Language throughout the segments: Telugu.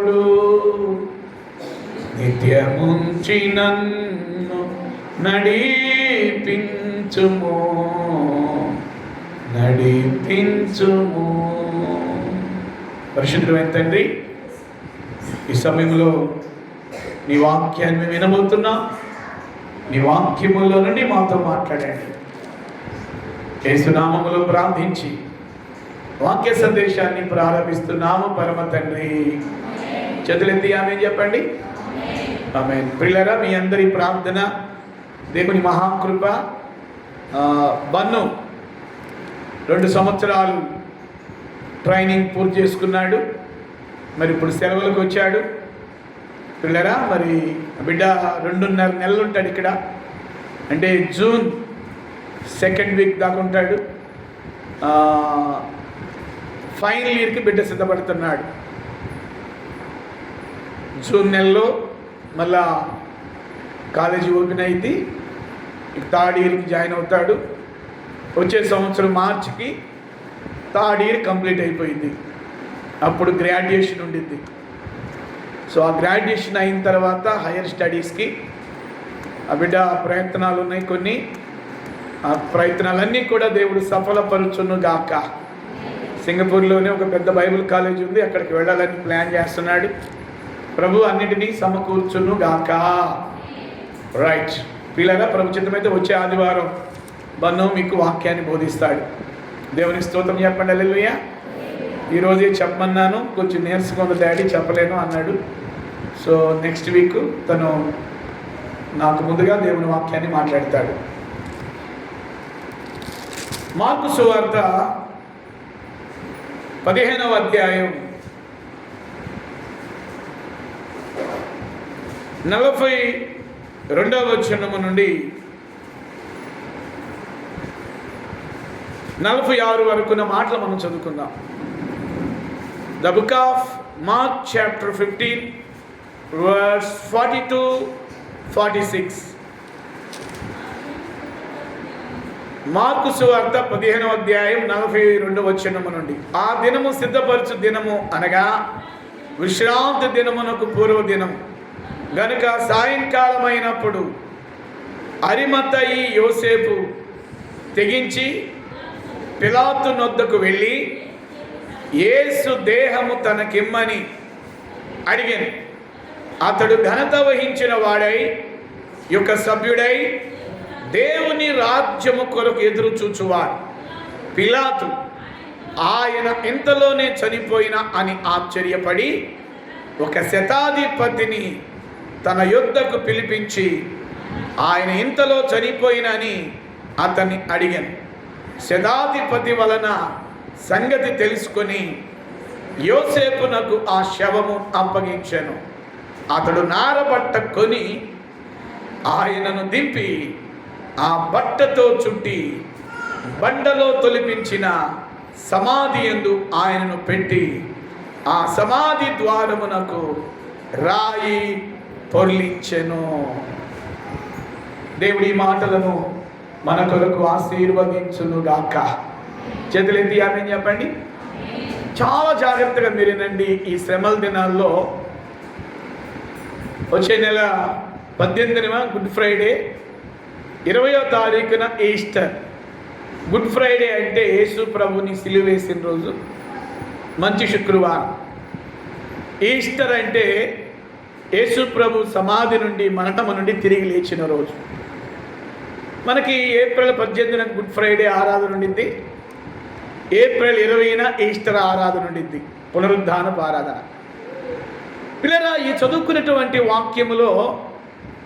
తోడు నిత్యముంచి నన్ను నడిపించుము నడిపించుము. పరిశుద్ధమైన తండ్రి, ఈ సమయంలో నీ వాక్యాన్ని వినబోతున్నా. నీ వాక్యములో నుండి మాతో మాట్లాడండి. యేసునామములో ప్రార్థించి వాక్య సందేశాన్ని ప్రారంభిస్తున్నాము పరమ తండ్రి. చేతులెత్తి ఆమేన్ చెప్పండి. ఆమేన్. ప్రియులారా, మీ అందరి ప్రార్థన, దేవుని మహాకృప. బన్ను 2 సంవత్సరాలు ట్రైనింగ్ పూర్తి చేసుకున్నాడు. మరి ఇప్పుడు సెలవులకు వచ్చాడు. పిల్లరా, మరి బిడ్డ 2.5 నెలలు ఉంటాడు ఇక్కడ. అంటే జూన్ 2nd వీక్ దాకా ఉంటాడు. ఫైనల్ ఇయర్కి బిడ్డ సిద్ధపడుతున్నాడు. జూన్ నెలలో మళ్ళా కాలేజీ ఓపెన్ అయింది. 3rd ఇయర్కి జాయిన్ అవుతాడు. వచ్చే సంవత్సరం మార్చికి 3rd ఇయర్ కంప్లీట్ అయిపోయింది. అప్పుడు గ్రాడ్యుయేషన్ ఉండింది. సో ఆ గ్రాడ్యుయేషన్ అయిన తర్వాత హైయర్ స్టడీస్కి ఆ బిడ్డ ప్రయత్నాలు ఉన్నాయి కొన్ని. ఆ ప్రయత్నాలన్నీ కూడా దేవుడు సఫలపరుచును గాక. సింగపూర్లోనే ఒక పెద్ద బైబిల్ కాలేజ్ ఉంది, అక్కడికి వెళ్ళాలని ప్లాన్ చేస్తున్నాడు. ప్రభు అన్నిటినీ సమకూర్చును గాక. రైట్ పిల్లరా, ప్రభు చిత్తమైతే వచ్చే ఆదివారం బన్ను మీకు వాక్యాన్ని బోధిస్తాడు. దేవునికి స్తోత్రం చెప్పండి. హల్లెలూయా. ఈరోజే చెప్పమన్నాను, కొంచెం నీరసంగా ఉంది డాడీ, చెప్పలేను అన్నాడు. సో నెక్స్ట్ వీక్ తను నాకు ముందుగా దేవుని వాక్యాన్ని మాట్లాడతాడు. మార్కు సువార్త 15వ అధ్యాయం 42వ వచనము నుండి 46 వరకున్న మాటలు మనం చదువుకుందాం. The book of Mark chapter 15 verse 42-46. Mark సువార్త 15వ అధ్యాయం 42వ వచనము నుండి. ఆ దినము సిద్ధపరచు దినము అనగా విశ్రాంతి దినమునకు పూర్వ దినం గనుక సాయంకాలమైనప్పుడు అరిమతయి యోసేపు తెగించి పిలాతు నొద్దకు వెళ్ళి యేసు దేహము తనకిమ్మని అడిగాను. అతడు ఘనత వహించిన వాడై యొక్క సభ్యుడై దేవుని రాజ్యము కొరకు ఎదురు చూచువాడు. పిలాతు ఆయన ఇంతలోనే చనిపోయిన అని ఆశ్చర్యపడి ఒక శతాధిపతిని తన యొద్దకు పిలిపించి ఆయన ఇంతలో చనిపోయినని అతన్ని అడిగాను. శతాధిపతి వలన సంగతి తెలుసుకొని యోసేపునకు ఆ శవము అప్పగించెను. అతడు నారబట్ట కొని ఆయనను దింపి ఆ బట్టతో చుట్టి బండలో తొలిపించిన సమాధి యందు ఆయనను పెట్టి ఆ సమాధి ద్వారమునకు రాయి పొర్లించెను. దేవుడి మాటలను మన కొరకు ఆశీర్వదించును గాక. చేతులెత్తి ఆమేన్ చెప్పండి. చాలా జాగ్రత్తగా మీరు వినండి. ఈ శ్రమల దినాల్లో వచ్చే నెల 18వ గుడ్ ఫ్రైడే, 20వ తారీఖున ఈస్టర్. గుడ్ ఫ్రైడే అంటే యేసు ప్రభుని సిలువ వేసిన రోజు, మంచి శుక్రవారం. ఈస్టర్ అంటే యేసు ప్రభు సమాధి నుండి, మరణము నుండి తిరిగి లేచిన రోజు. మనకి ఏప్రిల్ 18న గుడ్ ఫ్రైడే ఆరాధన ఉండింది. ఏప్రిల్ 20న ఈస్టర్ ఆరాధన ఉండింది, పునరుద్ధానపు ఆరాధన. పిల్లరా, ఈ చదువుకున్నటువంటి వాక్యములో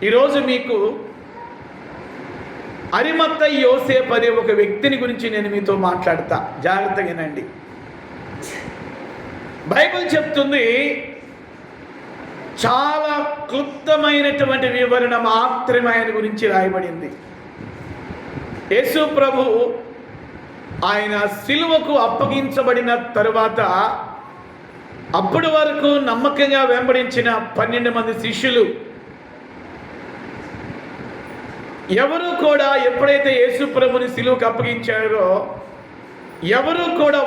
ఈరోజు మీకు అరిమత్తయి యోసేపు అనే ఒక వ్యక్తిని గురించి నేను మీతో మాట్లాడతా. జాగ్రత్తగా వినండి. బైబిల్ చెప్తుంది, చాలా క్లుప్తమైనటువంటి వివరణ మాత్రమే ఆయన గురించి రాయబడింది. యేసు ప్రభు ఆయన సిలువకు అప్పగించబడిన తరువాత అప్పటి వరకు నమ్మకంగా వెంబడించిన 12 మంది శిష్యులు ఎవరు కూడా ఎప్పుడైతే యేసు ప్రభుని సిలువకు అప్పగించారో ఎవరు కూడా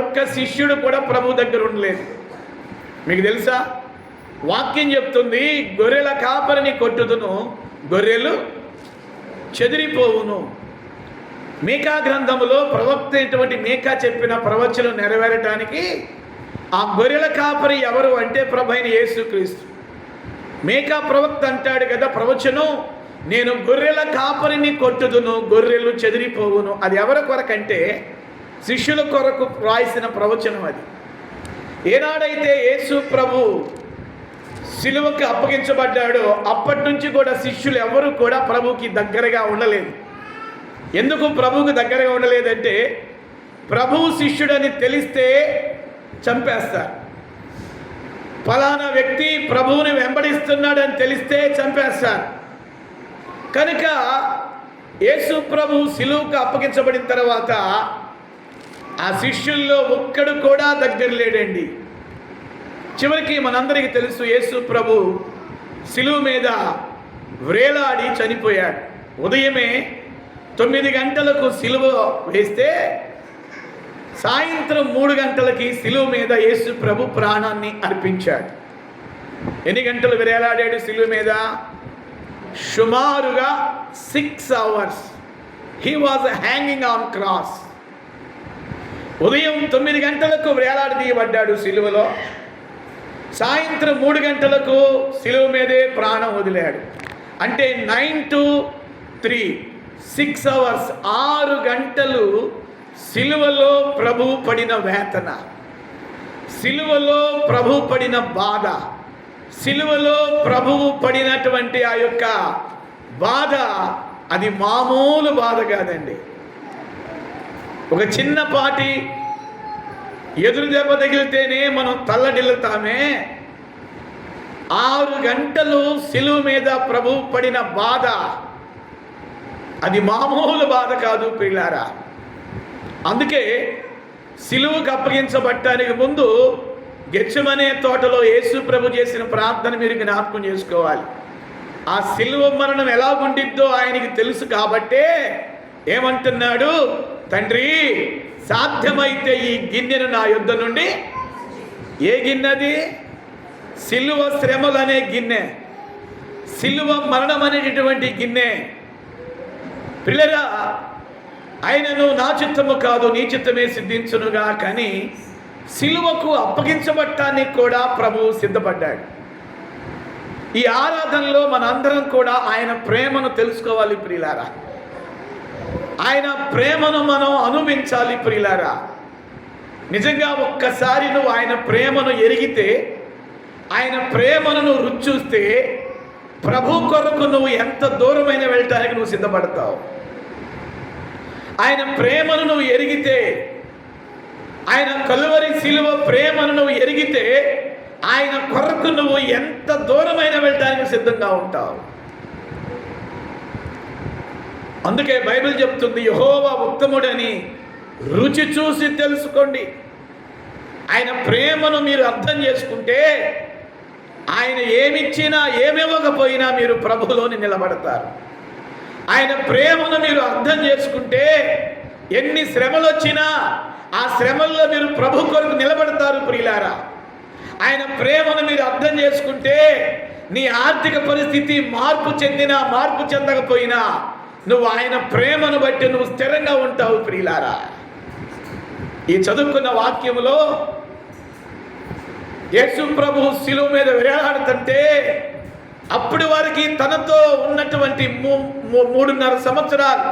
ఒక్క శిష్యుడు కూడా ప్రభు దగ్గర ఉండలేదు. మీకు తెలుసా? వాక్యం చెప్తుంది, గొర్రెల కాపరిని కొట్టుదును, గొర్రెలు చెదిరిపోవును. మీకా గ్రంథములో ప్రవక్త అయినటువంటి మీకా చెప్పిన ప్రవచనం నెరవేరటానికి ఆ గొర్రెల కాపరి ఎవరు అంటే ప్రభువైన యేసుక్రీస్తు. మీకా ప్రవక్త అంటాడు కదా ప్రవచనం, నేను గొర్రెల కాపరిని కొట్టుదును, గొర్రెలు చెదిరిపోవును. అది ఎవరి కొరకంటే శిష్యుల కొరకు రాసిన ప్రవచనం. అది ఏనాడైతే యేసు ప్రభు సిలువకు అప్పగించబడ్డాడో అప్పటి నుంచి కూడా శిష్యులు ఎవరు కూడా ప్రభుకి దగ్గరగా ఉండలేదు. ఎందుకు ప్రభువుకు దగ్గరగా ఉండలేదంటే, ప్రభువు శిష్యుడని తెలిస్తే చంపేస్తారు. ఫలానా వ్యక్తి ప్రభువుని వెంబడిస్తున్నాడని తెలిస్తే చంపేస్తారు. కనుక యేసు ప్రభు సిలువకు అప్పగించబడిన తర్వాత ఆ శిష్యుల్లో ఒక్కడు కూడా దగ్గర లేడండి. చివరికి మనందరికీ తెలుసు, యేసు ప్రభు సిలువ మీద వ్రేలాడి చనిపోయాడు. ఉదయమే 9 గంటలకు సిలువ వేస్తే సాయంత్రం 3 గంటలకి సిలువ మీద యేసు ప్రభు ప్రాణాన్ని అర్పించాడు. ఎన్ని గంటలు వేలాడాడు సిలువ మీద? సుమారుగా 6 hours. He was hanging on cross. ఉదయం 9 గంటలకు వేలాడదీయబడ్డాడు సిలువలో. సాయంత్రం 3 గంటలకు సిలువ మీదే ప్రాణం వదిలాడు. అంటే 9 to 3, 6 hours, 6 గంటలు సిలువలో ప్రభు పడిన వేదన, సిలువలో ప్రభు పడిన బాధ, సిలువలో ప్రభువు పడినటువంటి ఆ యొక్క బాధ అది మామూలు బాధ కాదండి. ఒక చిన్నపాటి ఎదురు దెబ్బ తగిలితేనే మనం తల్లడిల్లుతామే. 6 గంటలు సిలువ మీద ప్రభు పడిన బాధ అది మామూలు బాధ కాదు ప్రియులారా. అందుకే సిలువకు అప్పగించబడటానికి ముందు గెత్సెమనే తోటలో యేసు ప్రభు చేసిన ప్రార్థన మీరు జ్ఞాపకం చేసుకోవాలి. ఆ సిలువ మరణం ఎలా ఉండిద్దో ఆయనకి తెలుసు కాబట్టే ఏమంటున్నాడు, తండ్రి సాధ్యమైతే ఈ గిన్నెను నా యొద్ద నుండి. ఏ గిన్నెది? సిలువ శ్రమలు అనే గిన్నె, సిలువ మరణం అనేటటువంటి గిన్నె. పిల్లరా, ఆయనను నా చిత్తము కాదు నీ చిత్తమే సిద్ధించునుగా. కానీ సిలువకు అప్పగించబట్టానికి కూడా ప్రభువు సిద్ధపడ్డాడు. ఈ ఆరాధనలో మనందరం కూడా ఆయన ప్రేమను తెలుసుకోవాలి ప్రియులారా. ఆయన ప్రేమను మనం అనుభవించాలి ప్రియులారా. నిజంగా ఒక్కసారి నువ్వు ఆయన ప్రేమను ఎరిగితే, ఆయన ప్రేమను నువ్వు రుచి చూస్తే, ప్రభు కొరకు నువ్వు ఎంత దూరమైన వెళ్ళటానికి నువ్వు సిద్ధపడతావు. ఆయన ప్రేమను నువ్వు ఎరిగితే, ఆయన కలువరి సిలువ ప్రేమను నువ్వు ఎరిగితే, ఆయన కొరకు నువ్వు ఎంత దూరమైన వెళ్ళటానికి సిద్ధంగా ఉంటావు. అందుకే బైబిల్ చెప్తుంది, యెహోవా ఉత్తముడని రుచి చూసి తెలుసుకోండి. ఆయన ప్రేమను మీరు అర్థం చేసుకుంటే, ఆయన ఏమిచ్చినా ఏమివ్వకపోయినా మీరు ప్రభువులోని నిలబడతారు. ఆయన ప్రేమను మీరు అర్థం చేసుకుంటే, ఎన్ని శ్రమలు వచ్చినా ఆ శ్రమల్లో మీరు ప్రభు కొరకు నిలబడతారు ప్రియులారా. ఆయన ప్రేమను మీరు అర్థం చేసుకుంటే, నీ ఆర్థిక పరిస్థితి మార్పు చెందినా మార్పు చెందకపోయినా నువ్వు ఆయన ప్రేమను బట్టి నువ్వు స్థిరంగా ఉంటావు ప్రియులారా. ఈ చదువుకున్న వాక్యములో యేసు ప్రభు శిలువ మీద వేలాడుతుంటే, అప్పటి వారికి తనతో ఉన్నటువంటి 3.5 సంవత్సరాలు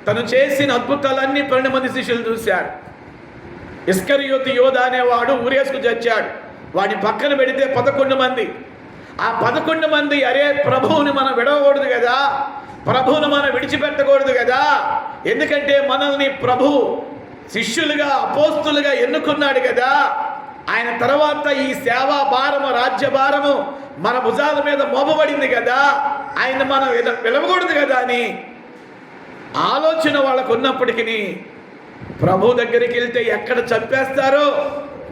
తను చేసిన అద్భుతాలన్నీ 12 మంది శిష్యులు చూశాడు. ఇస్కరియోతు యోధ అనేవాడు ఊరేసుకు చచ్చాడు. వాడిని పక్కన పెడితే 11 మంది. ఆ 11 మంది, అరే ప్రభువుని మనం విడవకూడదు కదా, ప్రభువును మనం విడిచిపెట్టకూడదు కదా, ఎందుకంటే మనల్ని ప్రభు శిష్యులుగా అపోస్తులుగా ఎన్నుకున్నాడు కదా, ఆయన తర్వాత ఈ సేవా భారము రాజ్య భారము మన భుజాల మీద మోపబడింది కదా, ఆయన మనం విడవకూడదు కదా అని ఆలోచన వాళ్ళకు ఉన్నప్పటికీ ప్రభు దగ్గరికి వెళ్తే ఎక్కడ చంపేస్తారో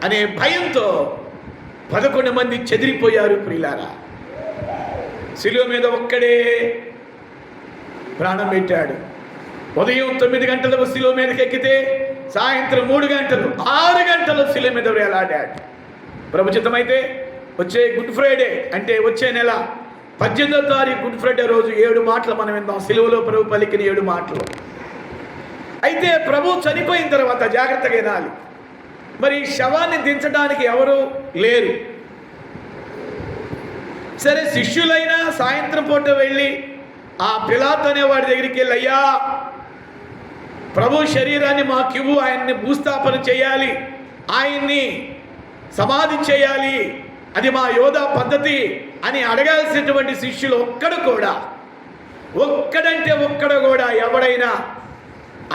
అనే భయంతో 11 మంది చెదిరిపోయారు ప్రియులారా. శిలువ మీద ఒక్కడే ప్రాణం పెట్టాడు. ఉదయం 9 గంటలకు శిలువ మీదకి ఎక్కితే సాయంత్రం 3 గంటలు 6 గంటలు శిలువ మీద వేలాడాడు. ప్రభు చిత్తమైతే వచ్చే గుడ్ ఫ్రైడే అంటే వచ్చే నెల 18వ తారీఖు గుడ్ ఫ్రైడే రోజు 7 మాటలు మనం విందాం. సిలువలో ప్రభు పలికిన 7 మాటలు. అయితే ప్రభు చనిపోయిన తర్వాత జాగ్రత్తగా వినాలి. మరి శవాన్ని దించడానికి ఎవరు లేరు. సరే, శిష్యులైనా సాయంత్రం పూట వెళ్ళి ఆ పిలాతు అనేవాడి దగ్గరికి వెళ్ళి, అయ్యా ప్రభు శరీరాన్ని మాకివ్వు, ఆయన్ని భూస్థాపన చేయాలి, ఆయన్ని సమాధి చేయాలి, అది మా యోధా పద్ధతి అని అడగాల్సినటువంటి శిష్యులు ఒక్కడు కూడా ఎవడైనా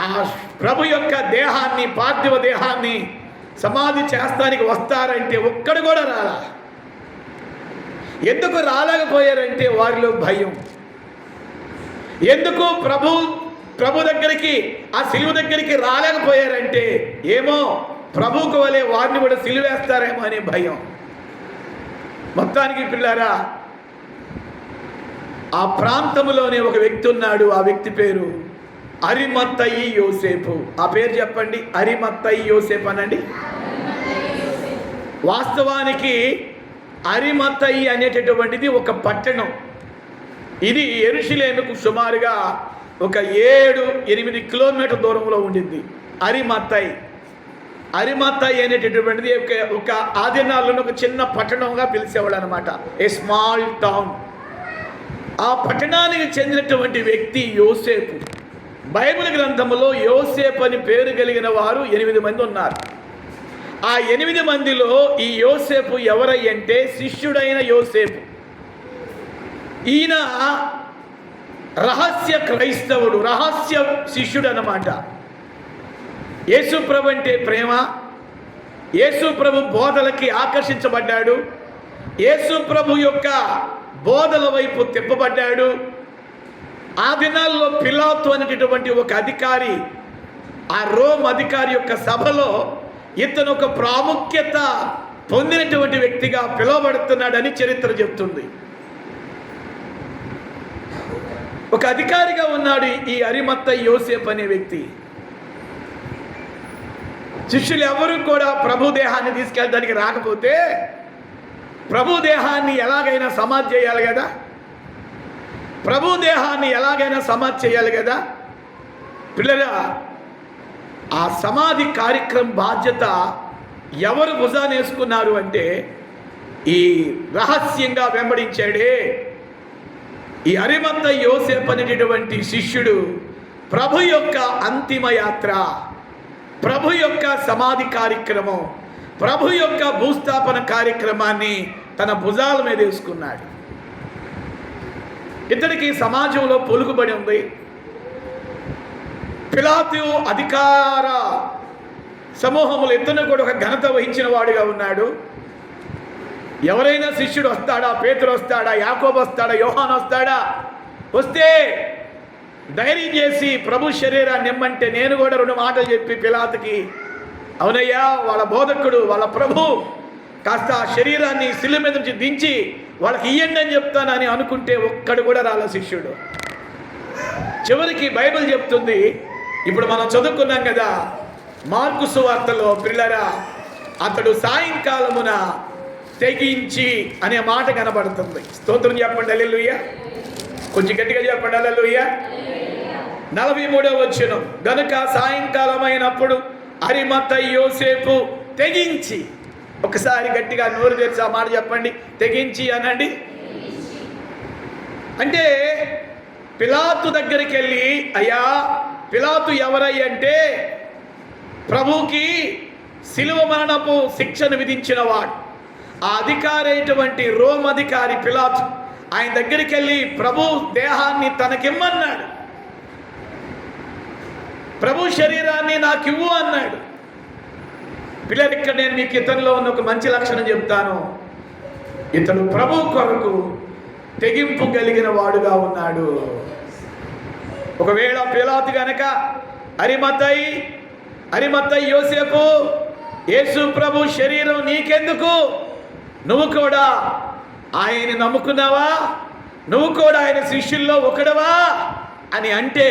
ఆ ప్రభు యొక్క దేహాన్ని, పార్థివ దేహాన్ని సమాధి చేస్తానికి వస్తారంటే ఒక్కడు కూడా రాలా. ఎందుకు రాలేకపోయారంటే వారిలో భయం. ఎందుకు ప్రభు దగ్గరికి, ఆ సిలువ దగ్గరికి రాలేకపోయారంటే ఏమో ప్రభువుకు వలె వారిని కూడా సిలువేస్తారేమో అనే భయం. మొత్తానికి పిల్లారా, ఆ ప్రాంతంలోనే ఒక వ్యక్తి ఉన్నాడు. ఆ వ్యక్తి పేరు అరిమత్తయి యోసేపు. ఆ పేరు చెప్పండి, అరిమత్తయి యోసేపు అనండి. వాస్తవానికి అరిమత్తయి అనేటటువంటిది ఒక పట్టణం. ఇది యెరూషలేముకు సుమారుగా ఒక 7-8 కిలోమీటర్ల దూరంలో ఉండింది. అరిమత్తయి అనేటటువంటిది ఒక ఆదినాల్లో ఒక చిన్న పట్టణంగా పిలిచేవాడు అనమాట, ఏ స్మాల్ టౌన్. ఆ పట్టణానికి చెందినటువంటి వ్యక్తి యోసేపు. బైబిల్ గ్రంథంలో యోసేపు అని పేరు కలిగిన వారు 8 మంది ఉన్నారు. ఆ 8 మందిలో ఈ యోసేపు ఎవరయ్యంటే శిష్యుడైన యోసేపు. ఈయన రహస్య క్రైస్తవుడు, రహస్య శిష్యుడు అన్నమాట. యేసుప్రభు అంటే ప్రేమ, యేసుప్రభు బోధలకి ఆకర్షించబడ్డాడు, యేసుప్రభు యొక్క బోధల వైపు తిప్పబడ్డాడు. ఆ దినాల్లో పిలాతు అనేటటువంటి ఒక అధికారి, ఆ రోమ్ అధికారి యొక్క సభలో ఇతను ఒక ప్రాముఖ్యత పొందినటువంటి వ్యక్తిగా పిలువబడుతున్నాడని చరిత్ర చెప్తుంది. ఒక అధికారిగా ఉన్నాడు ఈ అరిమత్తయి యోసేపు అనే వ్యక్తి. శిష్యులు ఎవరు కూడా ప్రభు దేహాన్ని తీసుకెళ్ళడానికి రాకపోతే ప్రభు దేహాన్ని ఎలాగైనా సమాధి చేయాలి కదా, ప్రభు దేహాన్ని ఎలాగైనా సమాధి చేయాలి కదా. పిల్లరా, ఆ సమాధి కార్యక్రమం బాధ్యత ఎవరు భుజాన వేసుకున్నారు అంటే ఈ రహస్యంగా వెంబడించాడే ఈ అరిమత్తయి యోసేపు అనేటటువంటి శిష్యుడు ప్రభు యొక్క అంతిమ యాత్ర, ప్రభు యొక్క సమాధి కార్యక్రమం, ప్రభు యొక్క భూస్థాపన కార్యక్రమాన్ని తన భుజాల మీద వేసుకున్నాడు. ఇతడికి సమాజంలో పొలుగుబడి ఉంది. పిలాతు అధికార సమూహములు ఇతను కూడా ఒక ఘనత వహించిన వాడుగా ఉన్నాడు. ఎవరైనా శిష్యుడు వస్తాడా, పేతురు వస్తాడా, యాకోబు వస్తాడా, యోహాను వస్తాడా, వస్తే ధైర్యం చేసి ప్రభు శరీరాన్ని ఇమ్మంటే నేను కూడా 2 మాటలు చెప్పి పిలాతుకి, అవునయ్యా వాళ్ళ బోధకుడు, వాళ్ళ ప్రభు కాస్త ఆ శరీరాన్ని శిలువ మీద నుంచి దించి వాళ్ళకి ఇయ్యండి అని చెప్తానని అనుకుంటే ఒక్కడు కూడా రాల శిష్యుడు. చివరికి బైబిల్ చెప్తుంది, ఇప్పుడు మనం చదువుకున్నాం కదా మార్కు సువార్తలో, పిల్లరా అతడు సాయంకాలమున తెగించి అనే మాట కనబడుతుంది. స్తోత్రం చెప్పండి, హల్లెలూయా. కొంచెం గట్టిగా చెప్పండి, హల్లెలూయా. 43వ వచనం, గనుక సాయంకాలం అయినప్పుడు అరిమత్తయి యోసేపు తెగించి, ఒకసారి గట్టిగా నోరు తెరిచి ఆ మాట చెప్పండి, తెగించి అనండి. అంటే పిలాతు దగ్గరికి వెళ్ళి, అయ్యా పిలాతు ఎవరయ్యంటే ప్రభుకి శిలువ మరణపు శిక్షను విధించిన వాడు, ఆ అధికారి అయినటువంటి రోమ్ అధికారి పిలాతు. ఆయన దగ్గరికి వెళ్ళి ప్రభు దేహాన్ని తనకిమ్మన్నాడు, ప్రభు శరీరాన్ని నాకు ఇవ్వు అన్నాడు. పిల్లలు, ఇక్కడ నేను మీకు ఇతనిలో ఉన్న ఒక మంచి లక్షణం చెప్తాను. ఇతడు ప్రభు కొరకు తెగింపు కలిగిన వాడుగా ఉన్నాడు. ఒకవేళ పిలాతు గనక అరిమత్తయి యోసేపు, యేసు ప్రభు శరీరం నీకెందుకు, నువ్వు కూడా ఆయన్ని నమ్ముకున్నావా, నువ్వు కూడా ఆయన శిష్యుల్లో ఒకడవా అని అంటే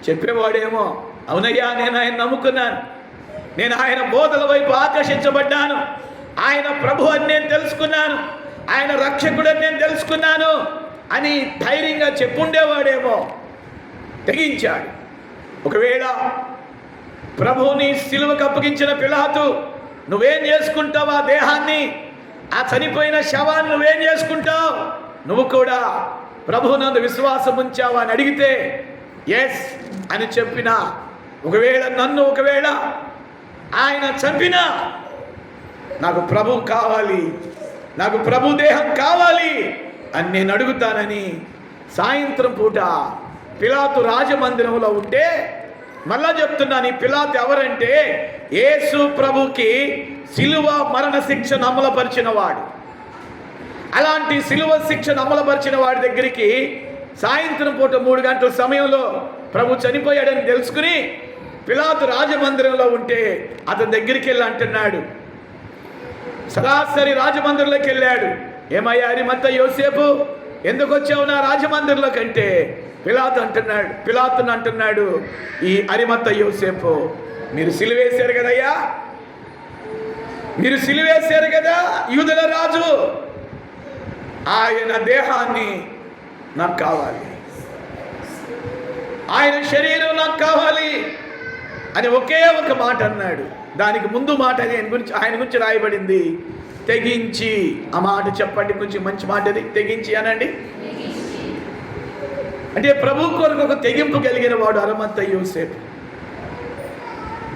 చెప్పేవాడేమో, అవునయ్యా నేను ఆయన నమ్ముకున్నాను, నేను ఆయన బోధల వైపు ఆకర్షించబడ్డాను, ఆయన ప్రభు అని నేను తెలుసుకున్నాను, ఆయన రక్షకుడు అని నేను తెలుసుకున్నాను అని ధైర్యంగా చెప్పుండేవాడేమో. తెగించాడు. ఒకవేళ ప్రభువుని సిలువకు అప్పగించిన పిలాతు, నువ్వేం చేసుకుంటావు ఆ దేహాన్ని, ఆ చనిపోయిన శవాన్ని నువ్వేం చేసుకుంటావు, నువ్వు కూడా ప్రభువునందు విశ్వాసం ఉంచావా అని అడిగితే ఎస్ అని చెప్పిన, ఒకవేళ ఆయన చంపినా నాకు ప్రభు కావాలి, నాకు ప్రభు దేహం కావాలి అని నేను అడుగుతానని సాయంత్రం పూట పిలాతు రాజమందిరంలో ఉంటే, మళ్ళా చెప్తున్నాను, ఈ పిలాతు ఎవరంటే యేసు ప్రభుకి సిలువ మరణ శిక్షను అమలుపరిచిన వాడు. అలాంటి సిలువ శిక్షను అమలుపరిచిన వాడి దగ్గరికి సాయంత్రం పూట 3 గంటల సమయంలో ప్రభు చనిపోయాడని తెలుసుకుని పిలాతు రాజమందిరంలో ఉంటే అతని దగ్గరికి వెళ్ళి అంటున్నాడు, సరాసరి రాజమందిరంలోకి వెళ్ళాడు. ఏమయ్యా అరిమత్త యోసేపు, ఎందుకు వచ్చావు నా రాజమందిరంలో కంటే పిలాతుని అంటున్నాడు ఈ అరిమత్త యోసేపు, మీరు సిలువేశారు కదయ్యా, మీరు సిలువేశారు కదా యూదుల రాజు, ఆయన దేహాన్ని నాకు కావాలి, ఆయన శరీరం నాకు కావాలి అని ఒకే ఒక మాట అన్నాడు. దానికి ముందు మాట ఆయన గురించి రాయబడింది తెగించి. ఆ మాట చెప్పండి, కొంచెం మంచి మాట అది, తెగించి అనండి. అంటే ప్రభు కొరకు ఒక తెగింపు కలిగిన వాడు అరిమత్త యోసేపు.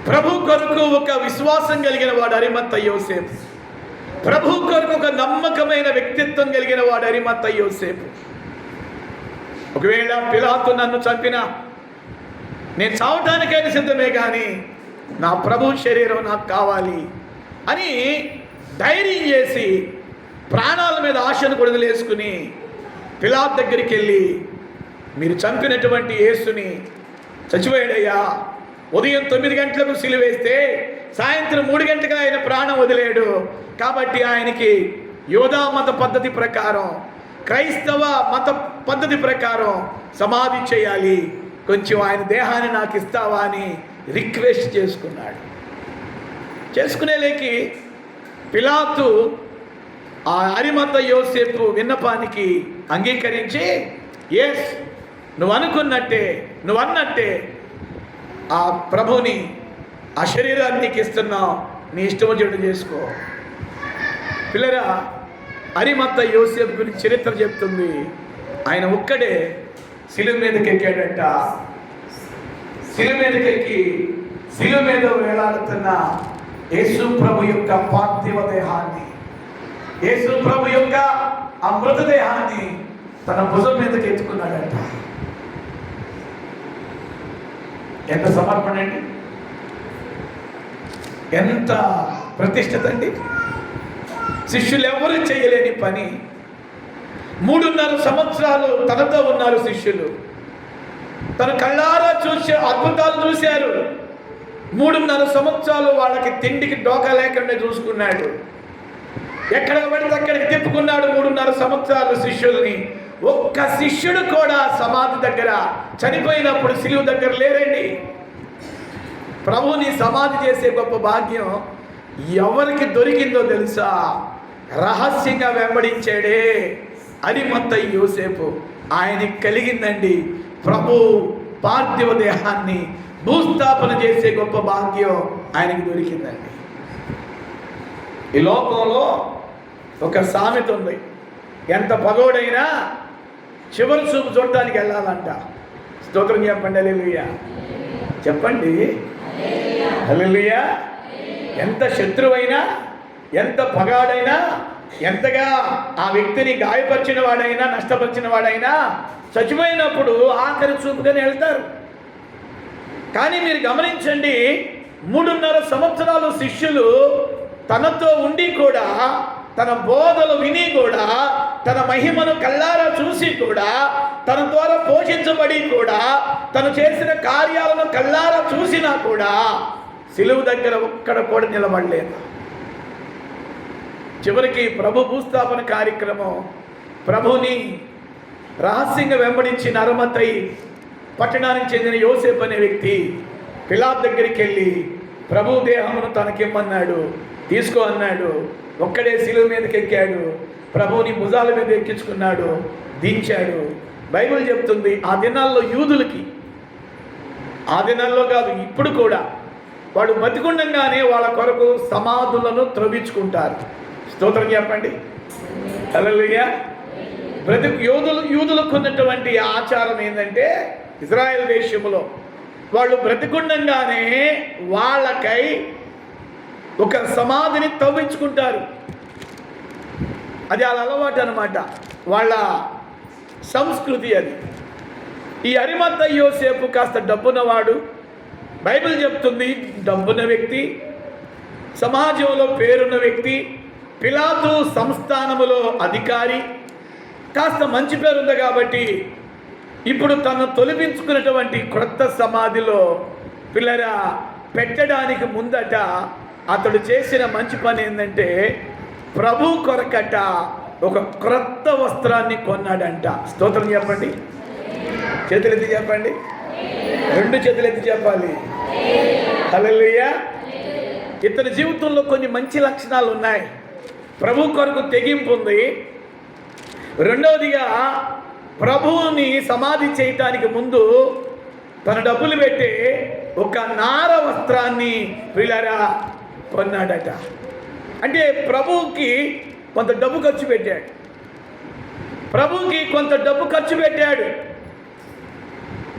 ప్రభు కొరకు ఒక విశ్వాసం కలిగిన వాడు అరిమత్త యోసేపు. ప్రభు కొరకు ఒక నమ్మకమైన వ్యక్తిత్వం కలిగిన వాడు అరిమత్త యోసేపు. ఒకవేళ పిలాతు నన్ను చంపినా నేను చావటానికైనా సిద్ధమే, కానీ నా ప్రభు శరీరం నాకు కావాలి అని ధైర్యం చేసి ప్రాణాల మీద ఆశను కొడుదలేసుకుని పిలాతు దగ్గరికి వెళ్ళి, మీరు చంపినటువంటి యేసుని చచ్చిపోయాడయ్యా, ఉదయం 9 గంటలకు సిలువేస్తే సాయంత్రం 3 గంటలకు ఆయన ప్రాణం వదిలేడు, కాబట్టి ఆయనకి యూదా మత పద్ధతి ప్రకారం, క్రైస్తవ మత పద్ధతి ప్రకారం సమాధి చేయాలి, కొంచెం ఆయన దేహాన్ని నాకు ఇస్తావా అని రిక్వెస్ట్ చేసుకున్నాడు. చేసుకునేలేకి పిలాతు ఆ అరిమత్త యోసేపు విన్నపానికి అంగీకరించి, ఎస్ నువ్వు అన్నట్టే ఆ ప్రభుని ఆ శరీరాన్ని నీకు ఇస్తున్నావు, నీ ఇష్టం చెడు చేసుకో. పిల్లరా, అరిమత్త యోసేపు గురించి చరిత్ర చెప్తుంది, ఆయన ఒక్కడే శిలువ మీదకి ఎక్కాడంట. శిలువ మీదకెక్కి శిలువ మీద వేలాడుతున్న యేసు ప్రభు యొక్క పార్థివ దేహాన్ని, యేసు ప్రభు యొక్క ఆ మృతదేహాన్ని తన భుజం మీదకి ఎత్తుకున్నాడంట. ఎంత సమర్పణ అండి, ఎంత ప్రతిష్టత అండి. శిష్యులు ఎవరు చేయలేని పని. 3.5 సంవత్సరాలు తనతో ఉన్నారు శిష్యులు. తన కళ్ళారా చూసి అద్భుతాలు చూశారు. 3.5 సంవత్సరాలు వాళ్ళకి తిండికి డోకా లేకుండా చూసుకున్నాడు. ఎక్కడ పడితే అక్కడికి తిప్పుకున్నాడు. 3.5 సంవత్సరాలు శిష్యుల్ని. ఒక్క శిష్యుడు కూడా సమాధి దగ్గర, చనిపోయినప్పుడు సిలువ దగ్గర లేరండి. ప్రభుని సమాధి చేసే గొప్ప భాగ్యం ఎవరికి దొరికిందో తెలుసా? రహస్యంగా వెంబడించాడే అరిమత్త యోసేపు. ఆయనకి కలిగిందండి ప్రభు పార్థివ దేహాన్ని భూస్థాపన చేసే గొప్ప భాగ్యం ఆయనకి దొరికిందండి. ఈ లోకంలో ఒక సామెత ఉంది, ఎంత పగోడైనా చివరి చూపు చూడటానికి వెళ్ళాలంట. స్తోత్రం చెప్పండి, హల్లెలూయా చెప్పండి, హల్లెలూయా. ఎంత శత్రువైనా, ఎంత పగాడైనా, ఎంతగా ఆ వ్యక్తిని గాయపరిచిన వాడైనా, నష్టపరిచిన వాడైనా చచ్చిపోయినప్పుడు ఆఖరి చూపుగానే వెళ్తారు. కానీ మీరు గమనించండి, 3.5 సంవత్సరాలు శిష్యులు తనతో ఉండి కూడా, తన బోధలు విని కూడా, తన మహిమను కళ్ళారా చూసి కూడా, తన ద్వారా పోషించబడి కూడా, తను చేసిన కార్యాలను కళ్ళారా చూసినా కూడా సిలువ దగ్గర ఒక్కడ కూడా నిలబడలేదు. చివరికి ప్రభు భూస్థాపన కార్యక్రమం, ప్రభుని రహస్యంగా వెంబడించిన అరిమత్తయి పట్టణానికి చెందిన యోసేపు అనే వ్యక్తి పిలాతు దగ్గరికి వెళ్ళి ప్రభు దేహమును తనకిమ్మన్నాడు, తీసుకో అన్నాడు. ఒక్కడే శిలువ మీదకి ఎక్కాడు, ప్రభువుని భుజాల మీద ఎక్కించుకున్నాడు, దించాడు. బైబిల్ చెప్తుంది ఆ దినాల్లో యూదులకి, ఆ దినాల్లో కాదు ఇప్పుడు కూడా, వాడు బతికుండగానే వాళ్ళ కొరకు సమాధులను త్రవ్వించుకుంటారు. స్తోత్రం చెప్పండి. హల్లెలూయా. యూదులకు ఉన్నటువంటి ఆచారం ఏంటంటే, ఇజ్రాయెల్ దేశంలో వాళ్ళు బ్రతికుండగానే వాళ్ళకై ఒక సమాధిని తవ్వించుకుంటారు. అది వాళ్ళ అలవాటు అనమాట, వాళ్ళ సంస్కృతి అది. ఈ అరిమత్త యోసేపు కాస్త డబ్బున్నవాడు. బైబిల్ చెప్తుంది డబ్బున్న వ్యక్తి, సమాజంలో పేరున్న వ్యక్తి, పిలాతు సంస్థానములో అధికారి, కాస్త మంచి పేరుంది కాబట్టి ఇప్పుడు తను తొలగించుకున్నటువంటి క్రొత్త సమాధిలో పిల్లరా పెట్టడానికి ముందట అతడు చేసిన మంచి పని ఏంటంటే, ప్రభు కొరకట ఒక క్రొత్త వస్త్రాన్ని కొన్నాడంట. స్తోత్రం చెప్పండి. చేతులెత్తి చెప్పండి, 2 చేతులెత్తి చెప్పాలి. హల్లెలూయా. ఇతని జీవితంలో కొన్ని మంచి లక్షణాలు ఉన్నాయి. ప్రభు కొరకు తెగింపు ఉంది. రెండవదిగా ప్రభువుని సమాధి చేయటానికి ముందు తన డబ్బులు పెట్టి ఒక నార వస్త్రాన్ని పిల్లరా కొన్నాడట. అంటే ప్రభువుకి కొంత డబ్బు ఖర్చు పెట్టాడు, ప్రభువుకి కొంత డబ్బు ఖర్చు పెట్టాడు.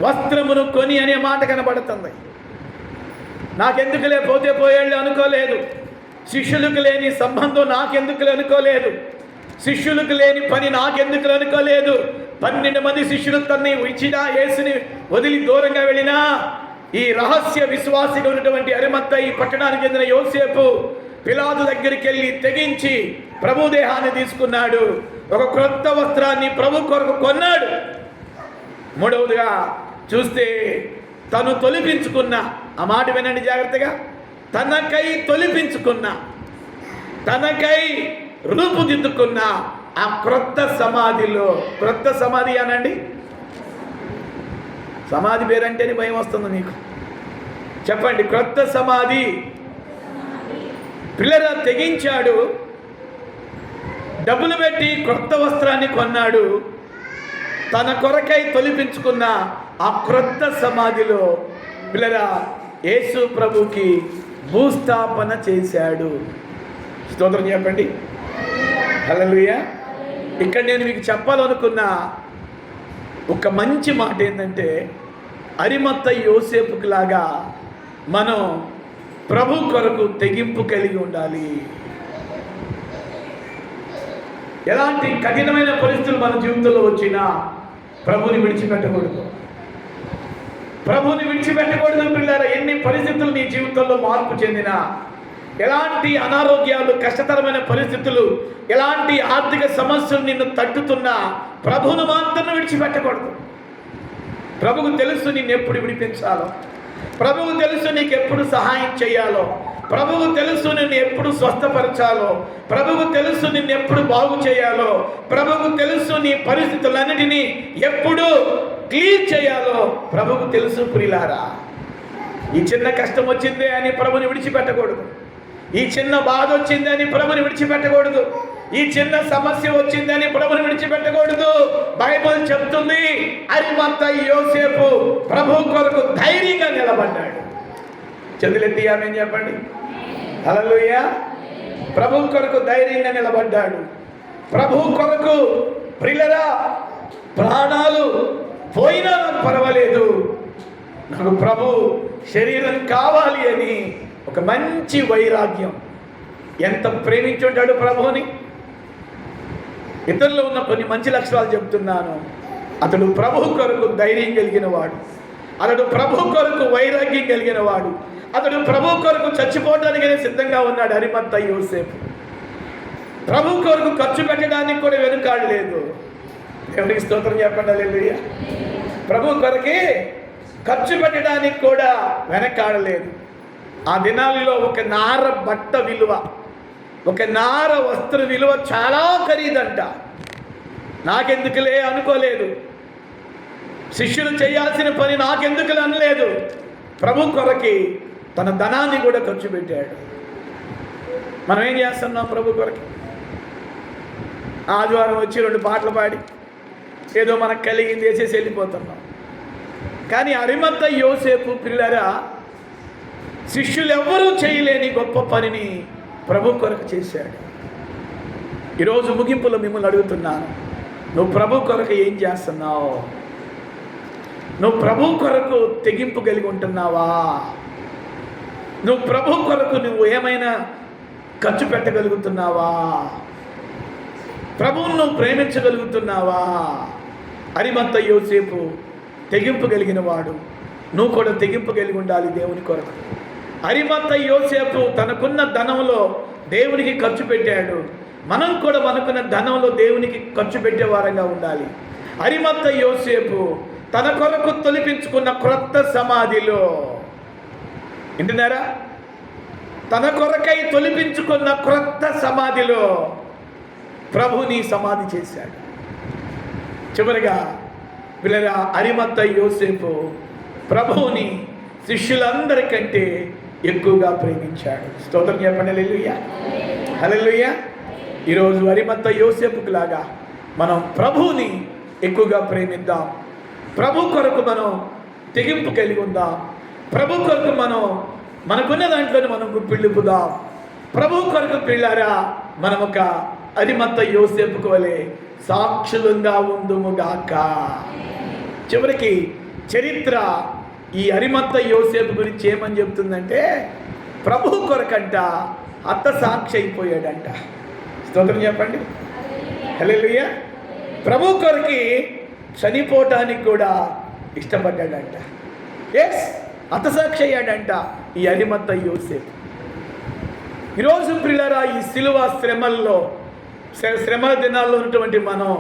వస్త్రమును కొని అనే మాట కనబడుతుంది. నాకెందుకులే పోతే పోయేళ్ళు అనుకోలేదు, శిష్యులకు లేని సంబంధం నాకెందుకులే అనుకోలేదు, శిష్యులకు లేని పని నాకెందుకు అనుకోలేదు. 12 మంది శిష్యులు తన్ని ఇచ్చినా, యేసుని వదిలి దూరంగా వెళ్ళినా, ఈ రహస్య విశ్వాసిగా ఉన్నటువంటి అరిమత్త, ఈ పట్టణానికి చెందిన యోసేపు పిలాతు దగ్గరికి వెళ్ళి తెగించి ప్రభు దేహాన్ని తీసుకున్నాడు, ఒక క్రొత్త వస్త్రాన్ని ప్రభు కొరకు కొన్నాడు. మూడవదిగా చూస్తే తను తొలిపించుకున్న, ఆ మాట వినండి జాగ్రత్తగా, తనకై తొలిపించుకున్న, తనకై రూపుదిద్దుకున్న ఆ క్రొత్త సమాధిలో, క్రొత్త సమాధి అనండి, సమాధి పేరంటేనే భయం వస్తుంది మీకు. చెప్పండి, క్రొత్త సమాధి. పిల్లరా తెగించాడు, డబ్బులు పెట్టి క్రొత్త వస్త్రాన్ని కొన్నాడు, తన కొరకై తొలిపించుకున్న ఆ క్రొత్త సమాధిలో పిల్లరా యేసు ప్రభుకి భూస్థాపన చేశాడు. స్తోత్రం చెప్పండి. హల్లెలూయా. ఇక్కడ నేను మీకు చెప్పాలనుకున్న ఒక మంచి మాట ఏంటంటే, అరిమత్త యోసేపుకి లాగా మనం ప్రభు కొరకు తెగింపు కలిగి ఉండాలి. ఎలాంటి కఠినమైన పరిస్థితులు మన జీవితంలో వచ్చినా ప్రభుని విడిచిపెట్టకూడదు, ప్రభుని విడిచిపెట్టకూడదు. పిల్లరా, ఎన్ని పరిస్థితులు నీ జీవితంలో మార్పు చెందినా, ఎలాంటి అనారోగ్యాలు, కష్టతరమైన పరిస్థితులు, ఎలాంటి ఆర్థిక సమస్యలు నిన్ను తట్టుతున్నా ప్రభువును మాత్రం విడిచిపెట్టకూడదు. ప్రభువుకు తెలుసు నిన్ను ఎప్పుడు విడిపించాలో, ప్రభువుకు తెలుసు నీకు ఎప్పుడు సహాయం చేయాలో, ప్రభువుకు తెలుసు నిన్ను ఎప్పుడు స్వస్థపరచాలో, ప్రభువుకు తెలుసు నిన్ను ఎప్పుడు బాగు చేయాలో, ప్రభువుకు తెలుసు నీ పరిస్థితులన్నిటినీ ఎప్పుడు క్లియర్ చేయాలో ప్రభువుకు తెలుసు. ప్రియులారా, ఈ చిన్న కష్టం వచ్చిందే అని ప్రభుని విడిచిపెట్టకూడదు, ఈ చిన్న బాధ వచ్చిందని ప్రభుని విడిచిపెట్టకూడదు, ఈ చిన్న సమస్య వచ్చిందని ప్రభుని విడిచిపెట్టకూడదు. బైబిల్ చెప్తుంది అరిమత్త యోసేపు ప్రభు కొరకు ధైర్యంగా నిలబడ్డాడు. చేతులెత్తి ఆమేన్ చెప్పండి. హల్లెలూయా. ప్రభు కొరకు ధైర్యంగా నిలబడ్డాడు. ప్రభు కొరకు ప్రియులారా, ప్రాణాలు పోయినా నాకు పర్వాలేదు, నాకు ప్రభు శరీరం కావాలి అని ఒక మంచి వైరాగ్యం. ఎంత ప్రేమించుంటాడు ప్రభువుని. ఇతరులో ఉన్న కొన్ని మంచి లక్షణాలు చెప్తున్నాను. అతడు ప్రభు కొరకు ధైర్యం కలిగిన వాడు, అతడు ప్రభు కొరకు వైరాగ్యం కలిగిన వాడు, అతడు ప్రభు కొరకు చచ్చిపోవడానికి సిద్ధంగా ఉన్నాడు. అరిమత్త యోసేపు ప్రభు కొరకు ఖర్చు పెట్టడానికి కూడా వెనుకాడలేదు. దేవునికి స్తోత్రం చెప్పండి. హల్లెలూయా. ప్రభు కొరకే ఖర్చు పెట్టడానికి కూడా వెనకాడలేదు. ఆ దినాల్లో ఒక నార బట్ట విలువ, ఒక నార వస్త్ర విలువ చాలా ఖరీదంట. నాకెందుకులే అనుకోలేదు, శిష్యులు చేయాల్సిన పని నాకెందుకులే అనలేదు. ప్రభు కొరకి తన ధనాన్ని కూడా ఖర్చు పెట్టాడు. మనం ఏం చేస్తున్నాం ప్రభు కొరకు? ఆదివారం వచ్చి 2 పాటలు పాడి ఏదో మనకు కలిగింది వేసేసి వెళ్ళిపోతున్నాం. కానీ అరిమత్త యోసేపు పిల్లరా, శిష్యులు ఎవ్వరూ చేయలేని గొప్ప పనిని ప్రభు కొరకు చేశాడు. ఈరోజు ముగింపులో మిమ్మల్ని అడుగుతున్నాను, నువ్వు ప్రభు కొరకు ఏం చేస్తున్నావు? నువ్వు ప్రభు కొరకు తెగింపు కలిగి ఉంటున్నావా? నువ్వు ప్రభు కొరకు నువ్వు ఏమైనా ఖర్చు పెట్టగలుగుతున్నావా? ప్రభువును నువ్వు ప్రేమించగలుగుతున్నావా? అరిమత్త యోసేపు తెగింపు కలిగిన వాడు. నువ్వు కూడా తెగింపు కలిగి ఉండాలి దేవుని కొరకు. అరిమత్త యోసేపు తనకున్న ధనంలో దేవునికి ఖర్చు పెట్టాడు. మనం కూడా మనకున్న ధనంలో దేవునికి ఖర్చు పెట్టేవారంగా ఉండాలి. అరిమత్త యోసేపు తన కొరకు తొలిపించుకున్న క్రొత్త సమాధిలో, వింటున్నారా? తన కొరకై తొలిపించుకున్న క్రొత్త సమాధిలో ప్రభుని సమాధి చేశాడు. చివరిగా పిల్లరా, అరిమత్త యోసేపు ప్రభువుని శిష్యులందరికంటే ఎక్కువగా ప్రేమించాడు. స్తోత్రం చెప్పండి. హల్లెలూయా, హల్లెలూయా. ఈరోజు అరిమత్త యోసేపుకు లాగా మనం ప్రభువుని ఎక్కువగా ప్రేమిద్దాం. ప్రభు కొరకు మనం తెగింపు కలిగి ఉందాం. ప్రభు కొరకు మనం మనకున్న దాంట్లోనే మనం గుప్పిళ్ళిపుదాం. ప్రభు కొరకు పిల్లారా, మనం ఒక అరిమత్త యోసేపుకు వలె సాక్షులంగా ఉందుముగాక. చివరికి చరిత్ర ఈ అరిమత్త యోసేపు గురించి ఏమని చెప్తుందంటే, ప్రభు కొరకంట అత్త సాక్షి అయిపోయాడంట. స్తోత్రం చెప్పండి. హల్లెలూయా. ప్రభు కొరకి చనిపోవటానికి కూడా ఇష్టపడ్డాడంట. ఎస్, అత్త సాక్షి అయ్యాడంట ఈ అరిమత్త యోసేపు. ఈరోజు ప్రియులారా, ఈ సిలువ శ్రమల దినాల్లో ఉన్నటువంటి మనం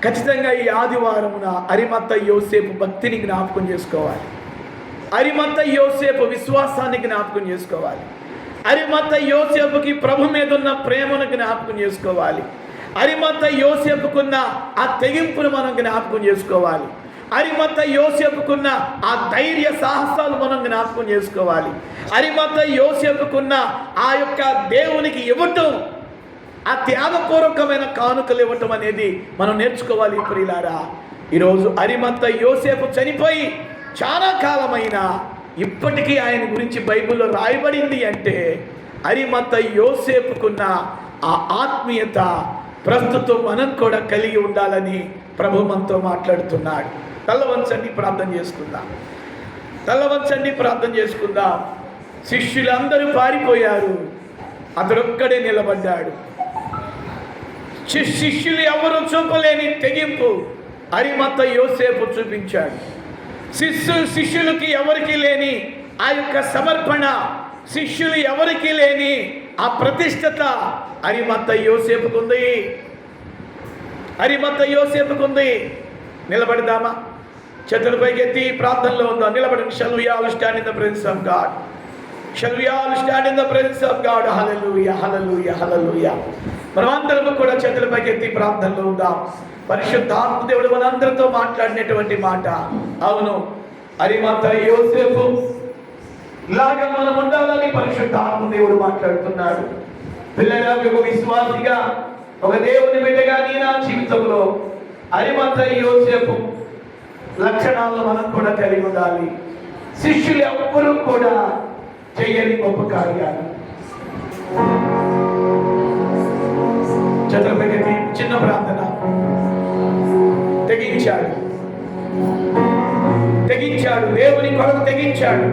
ఖచ్చితంగా ఈ ఆదివారమున అరిమత్త యోసేపు భక్తిని జ్ఞాపకం చేసుకోవాలి. అరిమత్త యోసేపు విశ్వాసాన్ని జ్ఞాపకం చేసుకోవాలి. అరిమత్త యోసేపుకి ప్రభు మీద ఉన్న ప్రేమను జ్ఞాపకం చేసుకోవాలి. అరిమత్త యోసేపుకున్న ఆ తెగింపును మనం జ్ఞాపకం చేసుకోవాలి. అరిమత్త యోసేపుకున్న ఆ ధైర్య సాహసాలు మనం జ్ఞాపకం చేసుకోవాలి. అరిమత్త యోసేపుకున్న ఆ యొక్క దేవునికి ఇవ్వటం, ఆ త్యాగపూర్వకమైన కానుకలు ఇవ్వటం అనేది మనం నేర్చుకోవాలి. ప్రియులారా, ఈరోజు అరిమత్త యోసేపు చనిపోయి చాలా కాలమైనా ఇప్పటికీ ఆయన గురించి బైబిల్లో రాయబడింది అంటే అరిమత్త యోసేపుకున్న ఆ ఆత్మీయత ప్రస్తుతం మనం కూడా కలిగి ఉండాలని ప్రభు మనతో మాట్లాడుతున్నాడు. తల్లవంచండి, ప్రార్థన చేసుకుందాం. తల్లవంచండి, ప్రార్థన చేసుకుందాం. శిష్యులందరూ పారిపోయారు, అతడొక్కడే నిలబడ్డాడు. శిష్యులు ఎవరు చూపలేని తెగింపు అరిమత్త యోసేపు చూపించాడు. శిష్యులకి ఎవరికి లేని ఆ యొక్క సమర్పణ, శిష్యులు ఎవరికి లేని ఆ ప్రతిష్టత అరిమత్త యోసేపుకుంది. అరిమత్త యోసేపుకుంది. నిలబడదామా? చేతుల పైకెత్తి ప్రార్థనలో ఉందాం. నిలబడండి. Shall we all stand in the presence of God? Shall we all stand in the presence of God? Hallelujah, hallelujah, hallelujah. మనమందరము కూడా చేతుల పైకెత్తి ప్రార్థనలో ఉందాం. పరిశుద్ధాత్మ దేవుడు మనందరితో మాట్లాడినటువంటి మాట, అవును, అరిమత్త యోసేపు లాగా మనం ఉండాలని పరిశుద్ధాత్మ దేవుడు మాట్లాడుతున్నాడు. పిల్లగా ఒక విశ్వాసిగా, ఒక దేవుని బిడ్డగా నీ నా జీవితంలో అరిమత్త యోసేపు లక్షణాలను మనం కూడా కలిగి ఉండాలి. శిష్యులు ఎవ్వరూ కూడా చేయని గొప్ప కార్యాలు. ఛత్రపతి చిన్న ప్రార్థన. తెగించాడు, దేవుని కొరకు తెగించాడు.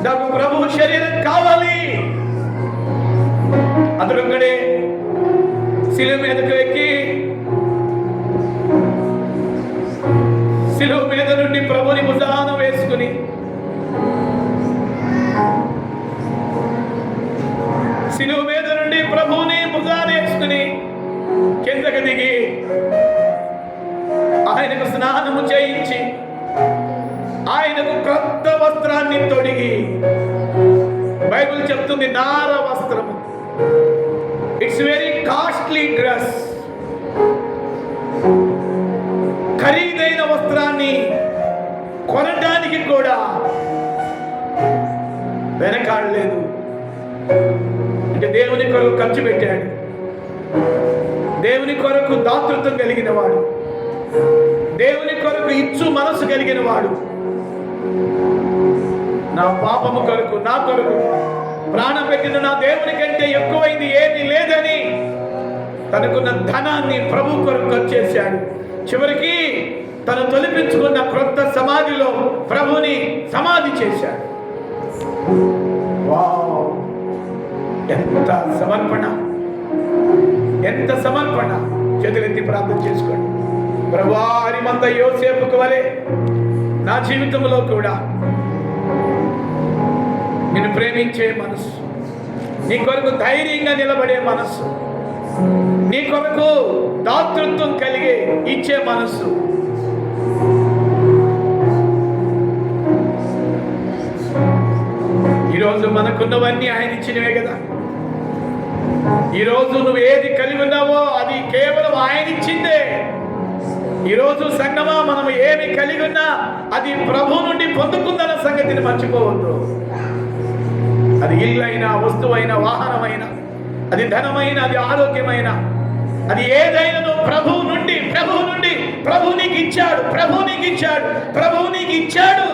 నాకు ప్రభు శరీరం కావాలి. అతడొక్కడే శిలువ మీదకు ఎక్కి శిలువ మీద నుండి ప్రభుని భుజాన వేసుకుని శిలువ మీద నుండి ప్రభుని భుజాన వేసుకుని కిందకు దిగి ఆయనకు స్నానము చేయించి ఆయనకు క్రొత్త వస్త్రాన్ని తొడిగి, బైబిల్ చెప్తుంది నార వస్త్రము, ఇట్స్ వెరీ కాస్ట్లీ డ్రెస్, ఖరీదైన వస్త్రాన్ని కొనడానికి కూడా వెనకాడలేదు. దేవుని కొరకు ఖర్చు పెట్టాడు. దేవుని కొరకు దాతృత్వం కలిగిన వాడు, దేవుని కొరకు ఇచ్చు మనసు కలిగిన వాడు, నా పాపము కొరకు, నా కొరకు ప్రాణం పెట్టిన నా దేవుని కంటే ఎక్కువైంది ఏమీ లేదని తనకున్న ధనాన్ని ప్రభు కొరకు ఖర్చు చేశాడు. చివరికి తను తొలిపించుకున్న క్రొత్త సమాధిలో ప్రభుని సమాధి చేశాడు. వావ్, ఎంత సమర్పణ, ఎంత సమర్పణ! చేతులెత్తి ప్రార్థన చేసుకోండి. ప్రభువా, అరిమంత యోసేపుకు వలె నా జీవితంలో కూడా నిన్ను ప్రేమించే మనసు, నీ కొరకు ధైర్యంగా నిలబడే మనసు, నీ కొరకు దాతృత్వం కలిగే ఇచ్చే మనసు, ఈరోజు మనకున్నవన్నీ ఆయన ఇచ్చినవే కదా. ఈరోజు నువ్వు ఏది కలిగి ఉన్నావో అది కేవలం ఆయన ఇచ్చిందే. ఈరోజు సంగమా, మనం ఏమి కలిగి ఉన్నా అది ప్రభు నుండి పొందుకుందన్న సంగతిని మర్చిపోవద్దు. అది ఇల్లైనా, వస్తువైనా, వాహనమైనా, అది ధనమైన, అది ఆరోగ్యమైన, అది ఏదైనా ప్రభు నుండి ప్రభు నీకు ఇచ్చాడు, ప్రభు నీకు ఇచ్చాడు, ప్రభు నీకు ఇచ్చాడు.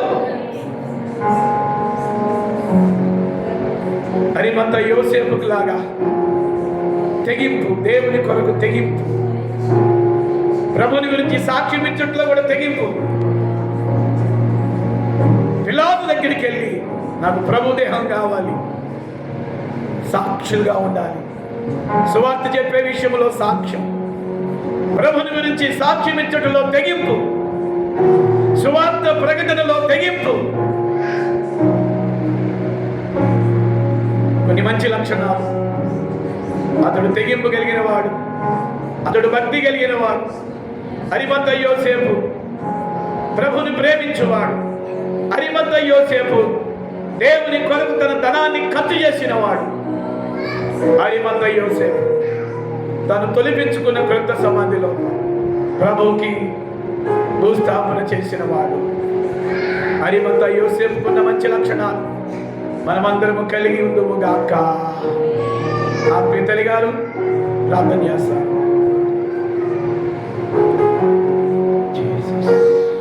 అరిమంత యోసేపుకు లాగా తెగింపు, దేవుని కొరకు తెగింపు, ప్రభుని గురించి సాక్ష్యం ఇచ్చట్లో కూడా తెగింపు. పిలాతు దగ్గరికి వెళ్ళి, నాకు ప్రభు దేహం కావాలి, సాక్షులుగా ఉండాలి, సువార్త చెప్పే విషయంలో సాక్ష్యం, ప్రభుని గురించి సాక్ష్యం ఇచ్చటలో తెగింపు, సువార్త ప్రకటనలో తెగింపు. కొన్ని మంచి లక్షణాలు. అతడు తెగింపు కలిగిన వాడు, అతడు భక్తి కలిగిన వాడు. అరిమత యోసేపు ప్రభుని ప్రేమించువాడు. అరిమత యోసేపు దేవుని కొరకు తన ధనాన్ని ఖర్చు చేసిన వాడు. అరిమత యోసేపు తను తొలిపించుకున్న క్రొత్త సమాధిలో ప్రభువుకి భూస్థాపన చేసిన వాడు. అరిమత యోసేపుకున్న మంచి లక్షణాలు మనమందరము కలిగి ఉందుము గాక. ఆత్మీయ తల్లి గారు ప్రార్థన చేస్తారు.